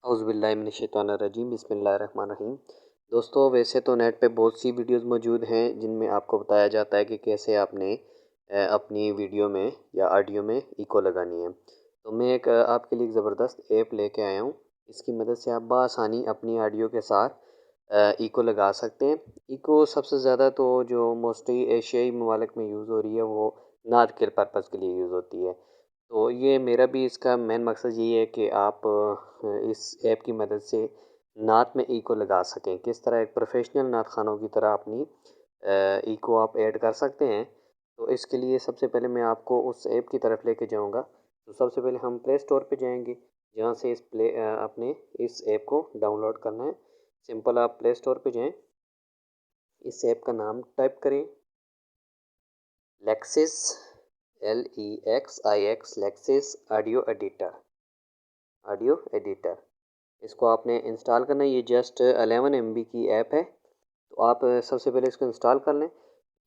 औज़ुबिल्लाहिमिनश्शैतानिर्रजीम बिस्मिल्लाहिर्रहमानिर्रहीम। दोस्तों, वैसे तो नेट पे बहुत सी वीडियोस मौजूद हैं जिनमें आपको बताया जाता है कि कैसे आपने अपनी वीडियो में या ऑडियो में इको लगानी है। तो मैं आपके लिए एक ज़बरदस्त ऐप लेके आया हूँ। इसकी मदद से आप बआसानी अपनी ऑडियो के साथ इको लगा सकते हैं। इको सबसे ज़्यादा तो जो मोस्टली एशियाई ममालिक में यूज़ हो रही है वो नाद के पर्पज़ के लिए यूज़ होती है। तो ये मेरा भी इसका मेन मकसद यही है कि आप इस ऐप की मदद से नात में इको लगा सकें। किस तरह एक प्रोफेशनल नात ख़ानों की तरह अपनी इको आप ऐड कर सकते हैं। तो इसके लिए सबसे पहले मैं आपको उस ऐप की तरफ लेके जाऊंगा। तो सबसे पहले हम प्ले स्टोर पे जाएंगे, जहाँ से आपने इस ऐप को डाउनलोड करना है। सिंपल आप प्ले स्टोर पे जाएं, इस ऐप का नाम टाइप करें Lexus, LEXIX, Lexus audio editor. इसको आपने इंस्टॉल करना है। ये जस्ट 11 MB की ऐप है। तो आप सबसे पहले इसको इंस्टॉल कर लें।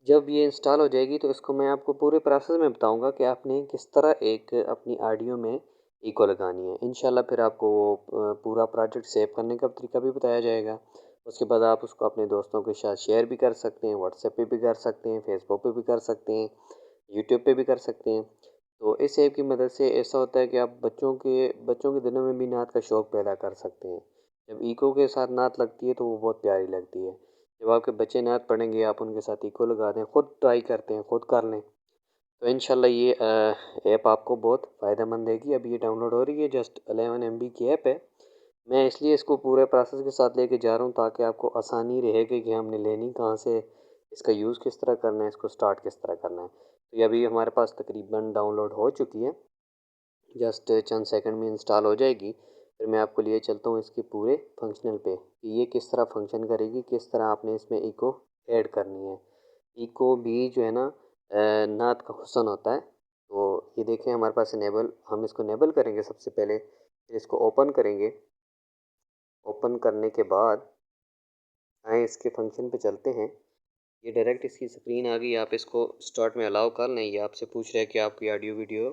जब ये इंस्टॉल हो जाएगी तो इसको मैं आपको पूरे प्रोसेस में बताऊंगा कि आपने किस तरह एक अपनी ऑडियो में इको लगानी है। इंशाल्लाह फिर आपको वो पूरा प्रोजेक्ट सेव करने का तरीका भी बताया जाएगा। उसके बाद आप उसको अपने दोस्तों के साथ शेयर भी कर सकते हैं, व्हाट्सएप पे भी कर सकते हैं, फेसबुक पे भी कर सकते हैं, यूट्यूब पे भी कर सकते हैं। तो इस ऐप की मदद से ऐसा होता है कि आप बच्चों के दिलों में भी नात का शौक़ पैदा कर सकते हैं। जब इको के साथ नात लगती है तो वो बहुत प्यारी लगती है। जब आपके बच्चे नात पढ़ेंगे, आप उनके साथ इको लगा दें, ख़ुद ट्राई करते हैं, ख़ुद कर लें, तो इंशाल्लाह ये ऐप आपको बहुत फ़ायदेमंद देगी। अभी ये डाउनलोड हो रही है, जस्ट 11 MB की ऐप है। मैं इसलिए इसको पूरे प्रोसेस के साथ लेके जा रहा हूँ ताकि आपको आसानी रहेगी कि हमने लेनी कहाँ से, इसका यूज़ किस तरह करना है, इसको स्टार्ट किस तरह करना है। तो ये अभी हमारे पास तकरीबन डाउनलोड हो चुकी है, जस्ट चंद सेकंड में इंस्टॉल हो जाएगी। फिर मैं आपको लिए चलता हूँ इसके पूरे फंक्शनल पे कि ये किस तरह फंक्शन करेगी, किस तरह आपने इसमें इको ऐड करनी है। इको भी जो है ना नात का हुस्न होता है। तो ये देखें हमारे पास इनेबल, हम इसको इनेबल करेंगे सबसे पहले, फिर इसको ओपन करेंगे। ओपन करने के बाद आए इसके फंक्शन पे चलते हैं। ये डायरेक्ट इसकी स्क्रीन आ गई। आप इसको स्टार्ट में अलाउ कर लें। ये आपसे पूछ रहा है कि आपकी ऑडियो वीडियो,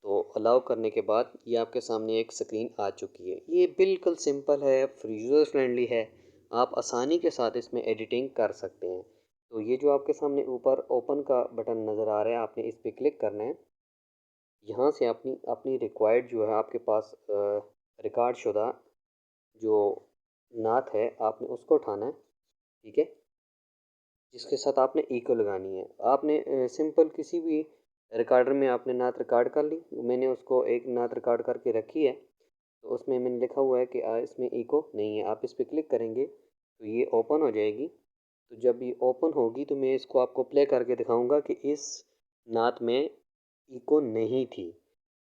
तो अलाउ करने के बाद ये आपके सामने एक स्क्रीन आ चुकी है। ये बिल्कुल सिंपल है, यूज़र फ्रेंडली है। आप आसानी के साथ इसमें एडिटिंग कर सकते हैं। तो ये जो आपके सामने ऊपर ओपन का बटन नज़र आ रहा है, आपने इस पर क्लिक करना है। यहाँ से अपनी अपनी रिक्वायर्ड जो है आपके पास रिकॉर्ड शुदा जो नात है, आपने उसको उठाना है, ठीक है, जिसके साथ आपने इको लगानी है। आपने सिंपल किसी भी रिकॉर्डर में आपने नात रिकॉर्ड कर ली। मैंने उसको एक नात रिकॉर्ड करके रखी है, तो उसमें मैंने लिखा हुआ है कि इसमें इको नहीं है। आप इस पर क्लिक करेंगे तो ये ओपन हो जाएगी। तो जब ये ओपन होगी तो मैं इसको आपको प्ले करके दिखाऊंगा कि इस नात में इको नहीं थी,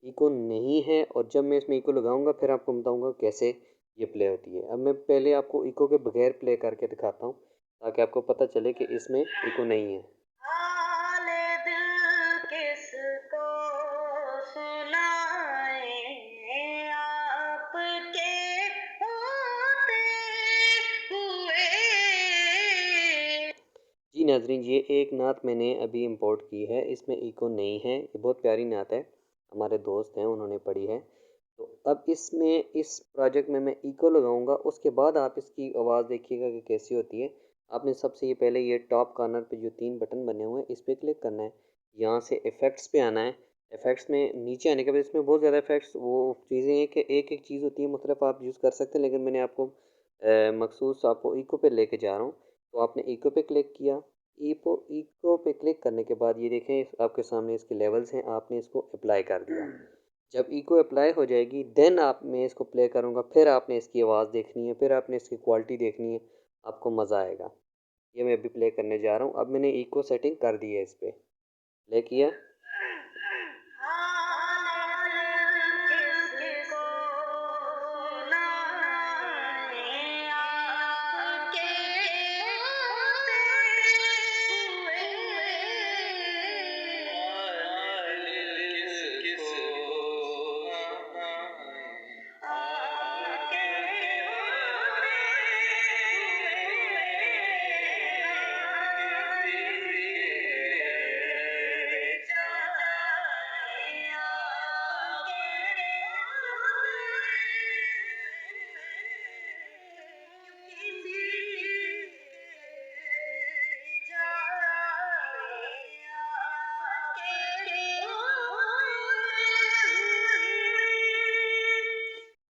इको नहीं है। और जब मैं इसमें इको लगाऊंगा फिर आपको बताऊंगा कैसे ये प्ले होती है। अब मैं पहले आपको इको के बगैर प्ले करके दिखाता हूँ ताकि आपको पता चले कि इसमें इको नहीं है। जी नाजरीन, ये एक नात मैंने अभी इंपोर्ट की है, इसमें इको नहीं है। ये बहुत प्यारी नात है, हमारे दोस्त हैं उन्होंने पढ़ी है। तो अब इसमें इस प्रोजेक्ट में मैं इको लगाऊंगा, उसके बाद आप इसकी आवाज़ देखिएगा कि कैसी होती है। आपने सबसे ये पहले ये टॉप कॉर्नर पे जो 3 बटन बने हुए हैं इस पर क्लिक करना है। यहाँ से इफ़ेक्ट्स पे आना है। इफ़ेक्ट्स में नीचे आने के बाद इसमें बहुत ज़्यादा इफ़ेक्ट्स वो चीज़ें हैं कि एक एक चीज़ होती है, मुख्तलिफ आप यूज़ कर सकते हैं, लेकिन मैंने आपको मखसूस आपको इको पे लेके जा रहा हूँ। तो आपने इको पे क्लिक किया। इको पे क्लिक करने के बाद ये देखें आपके सामने इसके लेवल्स हैं, आपने इसको अप्लाई कर दिया। जब इको अप्लाई हो जाएगी देन आप मैं इसको प्ले करूँगा, फिर आपने इसकी आवाज़ देखनी है, फिर आपने इसकी क्वालिटी देखनी है, आपको मज़ा आएगा। ये मैं अभी प्ले करने जा रहा हूँ। अब मैंने इको सेटिंग कर दी है, इस पर प्ले किया।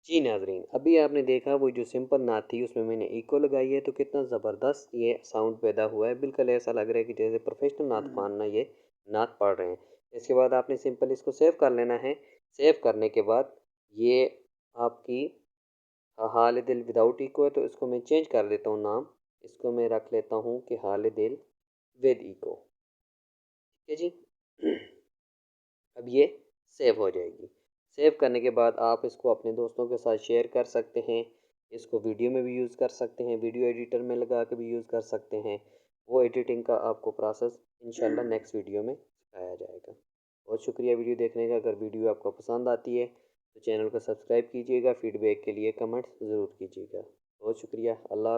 जी नाज़रीन, अभी आपने देखा वो जो सिंपल नात थी उसमें मैंने इको लगाई है तो कितना ज़बरदस्त ये साउंड पैदा हुआ है। बिल्कुल ऐसा लग रहा है कि जैसे प्रोफेशनल नात खान ना ये नात पढ़ रहे हैं। इसके बाद आपने सिंपल इसको सेव कर लेना है। सेव करने के बाद ये आपकी हाल दिल विदाउट इको है तो इसको मैं चेंज कर देता हूँ नाम। इसको मैं रख लेता हूँ कि हाल दिल विद इको। ठीक है जी। अब ये सेव हो जाएगी। सेव करने के बाद आप इसको अपने दोस्तों के साथ शेयर कर सकते हैं। इसको वीडियो में भी यूज़ कर सकते हैं, वीडियो एडिटर में लगा के भी यूज़ कर सकते हैं। वो एडिटिंग का आपको प्रोसेस इंशाल्लाह नेक्स्ट वीडियो में सिखाया जाएगा। बहुत शुक्रिया वीडियो देखने का। अगर वीडियो आपको पसंद आती है तो चैनल को सब्सक्राइब कीजिएगा। फीडबैक के लिए कमेंट्स ज़रूर कीजिएगा। बहुत शुक्रिया। अल्लाह हाफ़िज़।